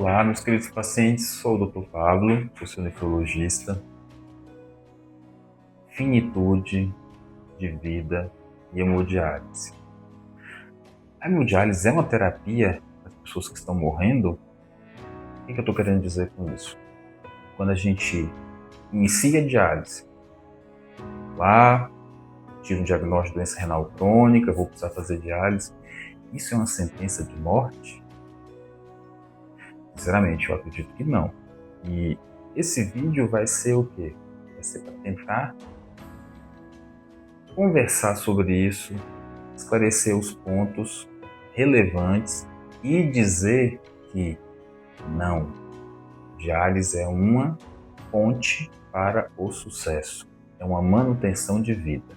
Olá, meus queridos pacientes, sou o Dr. Pablo, sou seu nefrologista. Finitude de vida e hemodiálise. A hemodiálise é uma terapia para as pessoas que estão morrendo? O que eu estou querendo dizer com isso? Quando a gente inicia a diálise, lá, tive um diagnóstico de doença renal crônica, vou precisar fazer diálise, isso é uma sentença de morte? Sinceramente, eu acredito que não. E esse vídeo vai ser o quê? Vai ser para tentar conversar sobre isso, esclarecer os pontos relevantes e dizer que não, diálise é uma ponte para o sucesso, é uma manutenção de vida.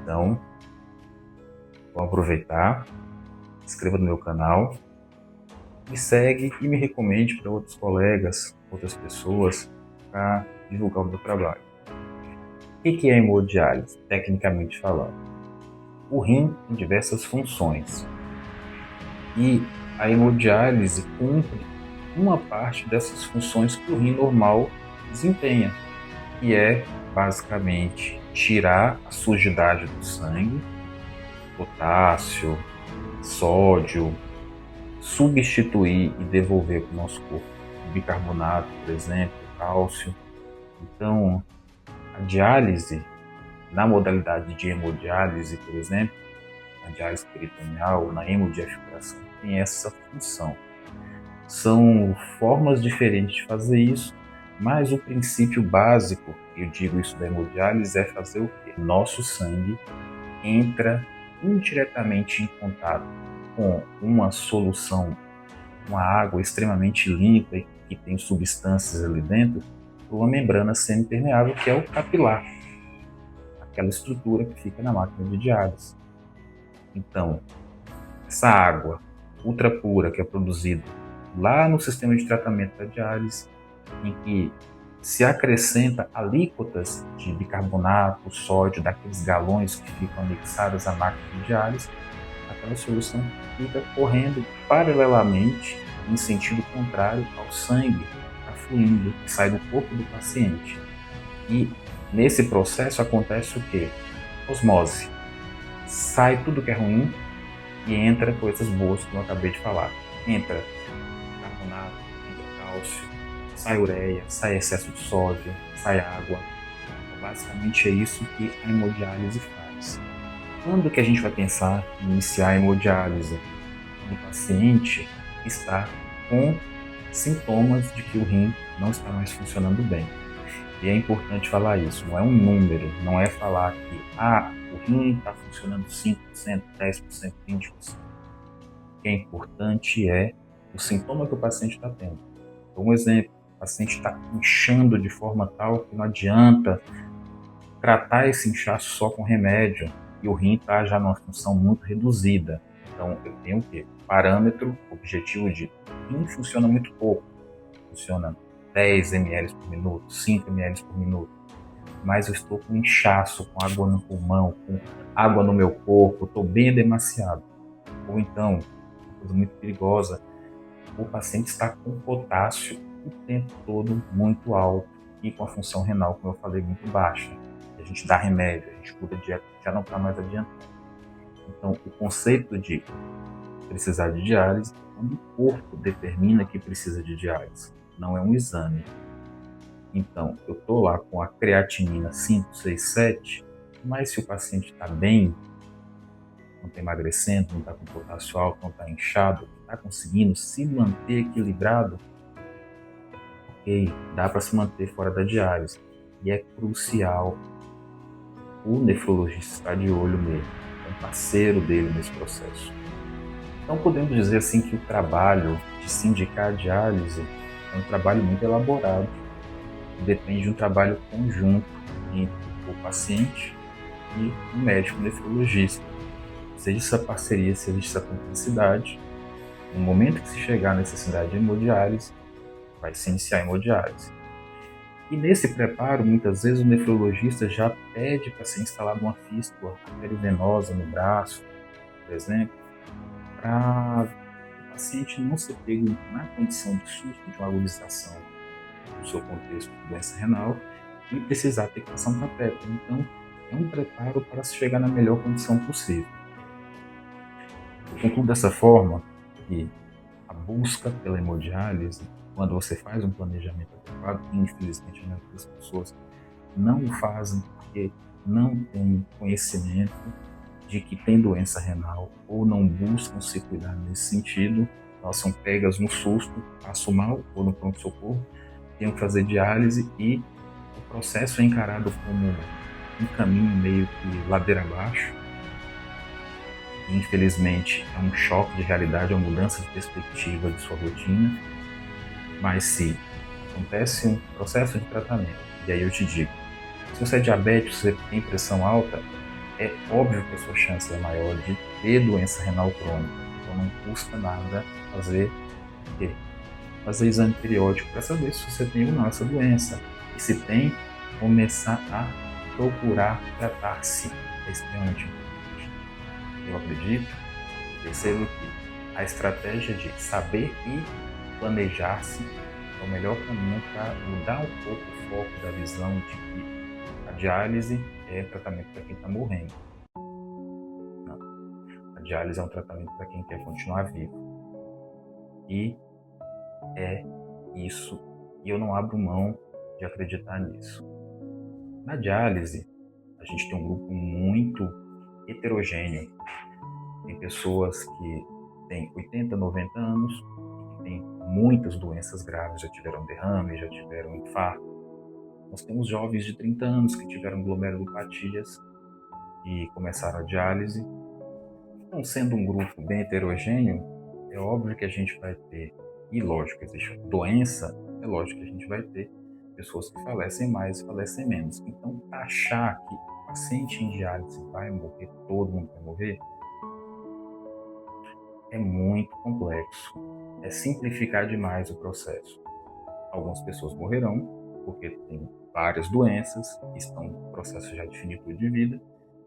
Então, vou aproveitar, inscreva no meu canal, me segue e me recomende para outros colegas, outras pessoas, para divulgar o meu trabalho. O que é hemodiálise, tecnicamente falando? O rim tem diversas funções e a hemodiálise cumpre uma parte dessas funções que o rim normal desempenha, que é basicamente tirar a sujidade do sangue, potássio, sódio, substituir e devolver para o nosso corpo bicarbonato, por exemplo, cálcio. Então, a diálise, na modalidade de hemodiálise, por exemplo, na diálise peritoneal, na hemodiafiltração, tem essa função. São formas diferentes de fazer isso, mas o princípio básico, eu digo isso da hemodiálise, é fazer o quê? Nosso sangue entra indiretamente em contato com uma solução, uma água extremamente limpa e que tem substâncias ali dentro, por uma membrana semipermeável que é o capilar, aquela estrutura que fica na máquina de diálise. Então, essa água ultra pura que é produzida lá no sistema de tratamento da diálise, em que se acrescenta alíquotas de bicarbonato, sódio, daqueles galões que ficam anexados à máquina de diálise, aquela solução fica correndo paralelamente em sentido contrário ao sangue que está fluindo, que sai do corpo do paciente. E nesse processo acontece o quê? Osmose. Sai tudo que é ruim e entra coisas boas, como eu acabei de falar. Entra carbonato, entra cálcio, sai ureia, sai excesso de sódio, sai água. Então, basicamente é isso que a hemodiálise faz. Quando que a gente vai pensar em iniciar a hemodiálise? O paciente está com sintomas de que o rim não está mais funcionando bem. E é importante falar isso, não é um número, não é falar que o rim está funcionando 5%, 10%, 20%. O que é importante é o sintoma que o paciente está tendo. Então, um exemplo, o paciente está inchando de forma tal que não adianta tratar esse inchaço só com remédio e o rim está já numa função muito reduzida. Então, eu tenho o quê? Parâmetro objetivo de rim funciona muito pouco, funciona 10 ml por minuto, 5 ml por minuto, mas eu estou com inchaço, com água no pulmão, com água no meu corpo, estou bem demasiado. Ou então, uma coisa muito perigosa, o paciente está com potássio o tempo todo muito alto e com a função renal, como eu falei, muito baixa. A gente dá remédio, a gente muda de dieta, já não está mais adiantando. Então, o conceito de precisar de diálise é quando o corpo determina que precisa de diálise, não é um exame. Então, eu estou lá com a creatinina 5, 6, 7, mas se o paciente está bem, não está emagrecendo, não está com potássio alto, não está inchado, está conseguindo se manter equilibrado, ok, dá para se manter fora da diálise. E é crucial o nefrologista estar de olho nele, é um parceiro dele nesse processo. Então podemos dizer assim que o trabalho de se indicar a diálise é um trabalho muito elaborado, depende de um trabalho conjunto entre o paciente e o médico nefrologista. Seja essa parceria, seja essa cumplicidade, no momento que se chegar a necessidade de hemodiálise, vai se iniciar a hemodiálise. E nesse preparo, muitas vezes o nefrologista já pede para ser instalada uma fístula arteriovenosa no braço, por exemplo, para o paciente não ser pego na condição de susto, de uma agudização do seu contexto de doença renal e precisar ter que passar um catéter. Então, é um preparo para se chegar na melhor condição possível. Eu concluo dessa forma que a busca pela hemodiálise, quando você faz um planejamento adequado, infelizmente a maioria das pessoas não o fazem porque não têm conhecimento de que tem doença renal ou não buscam se cuidar nesse sentido, elas são pegas no susto, passam mal ou no pronto-socorro, têm que fazer diálise e o processo é encarado como um caminho meio que ladeira abaixo. E, infelizmente, é um choque de realidade, é uma mudança de perspectiva de sua rotina, mas se acontece um processo de tratamento, e aí eu te digo, se você é diabético, se você tem pressão alta, é óbvio que a sua chance é maior de ter doença renal crônica. Então não custa nada fazer o quê? Fazer exame periódico para saber se você tem ou não essa doença. E se tem, começar a procurar tratar-se. É extremamente importante. Eu acredito, percebo que a estratégia de saber e planejar-se é o melhor caminho para mudar um pouco o foco da visão de que a diálise é tratamento para quem está morrendo. Não. A diálise é um tratamento para quem quer continuar vivo. E é isso. E eu não abro mão de acreditar nisso. Na diálise, a gente tem um grupo muito heterogêneo. Tem pessoas que têm 80, 90 anos e que têm muitas doenças graves, já tiveram derrame, já tiveram infarto. Nós temos jovens de 30 anos que tiveram glomerulopatias e começaram a diálise. Então, sendo um grupo bem heterogêneo, é óbvio que a gente vai ter, e lógico, existe doença, é lógico que a gente vai ter pessoas que falecem mais e falecem menos. Então, achar que o paciente em diálise vai morrer, todo mundo vai morrer, é muito complexo. É simplificar demais o processo. Algumas pessoas morrerão porque têm várias doenças, estão no processo já de finitude de vida,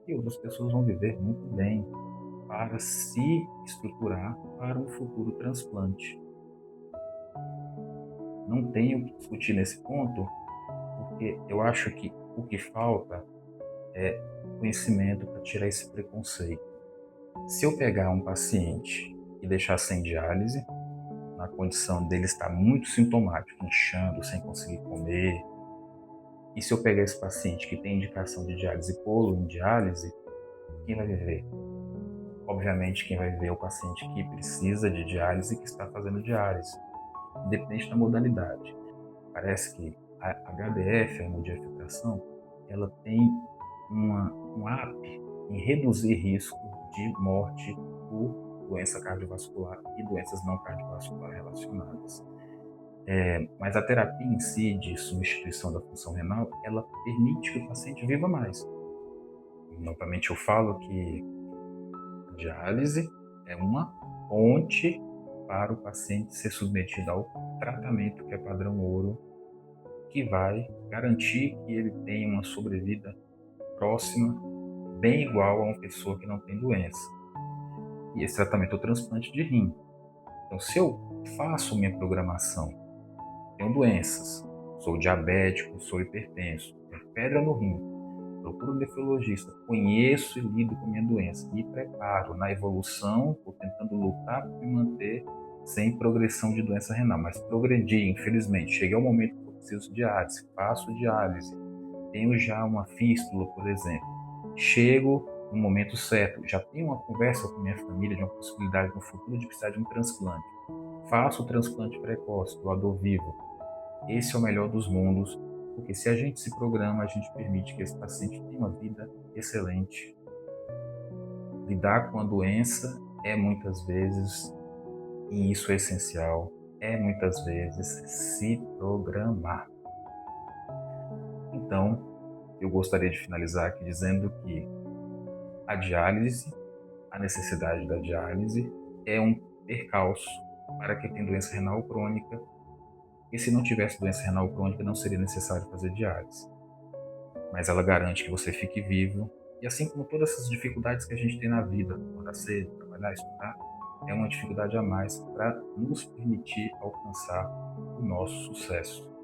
e outras pessoas vão viver muito bem para se estruturar para um futuro transplante. Não tenho que discutir nesse ponto, porque eu acho que o que falta é conhecimento para tirar esse preconceito. Se eu pegar um paciente e deixar sem diálise, na condição dele estar muito sintomático, inchando, sem conseguir comer, e se eu pegar esse paciente que tem indicação de diálise e pô-lo em diálise, quem vai viver? Obviamente, quem vai viver é o paciente que precisa de diálise e que está fazendo diálise, independente da modalidade. Parece que a HDF, a hemodiafiltração, ela tem um app em reduzir risco de morte por doença cardiovascular e doenças não cardiovasculares relacionadas. Mas a terapia em si, de substituição da função renal, ela permite que o paciente viva mais. Novamente eu falo que a diálise é uma ponte para o paciente ser submetido ao tratamento que é padrão ouro, que vai garantir que ele tenha uma sobrevida próxima, bem igual a uma pessoa que não tem doença. E esse tratamento é o transplante de rim. Então, se eu faço minha programação, tenho doenças, sou diabético, sou hipertenso, tenho pedra no rim, procuro um nefrologista, conheço e lido com a minha doença, me preparo na evolução, estou tentando lutar para me manter sem progressão de doença renal, mas progredi, infelizmente, cheguei ao momento que eu preciso de diálise, faço diálise, tenho já uma fístula, por exemplo, chego no momento certo, já tenho uma conversa com minha família de uma possibilidade no futuro de precisar de um transplante, faço o transplante precoce, doador vivo. Esse é o melhor dos mundos, porque se a gente se programa, a gente permite que esse paciente tenha uma vida excelente. Lidar com a doença é muitas vezes, e isso é essencial, é muitas vezes se programar. Então, eu gostaria de finalizar aqui dizendo que a diálise, a necessidade da diálise, é um percalço para quem tem doença renal crônica, e se não tivesse doença renal crônica não seria necessário fazer diálise. Mas ela garante que você fique vivo, e assim como todas essas dificuldades que a gente tem na vida, acordar cedo, trabalhar, estudar, é uma dificuldade a mais para nos permitir alcançar o nosso sucesso.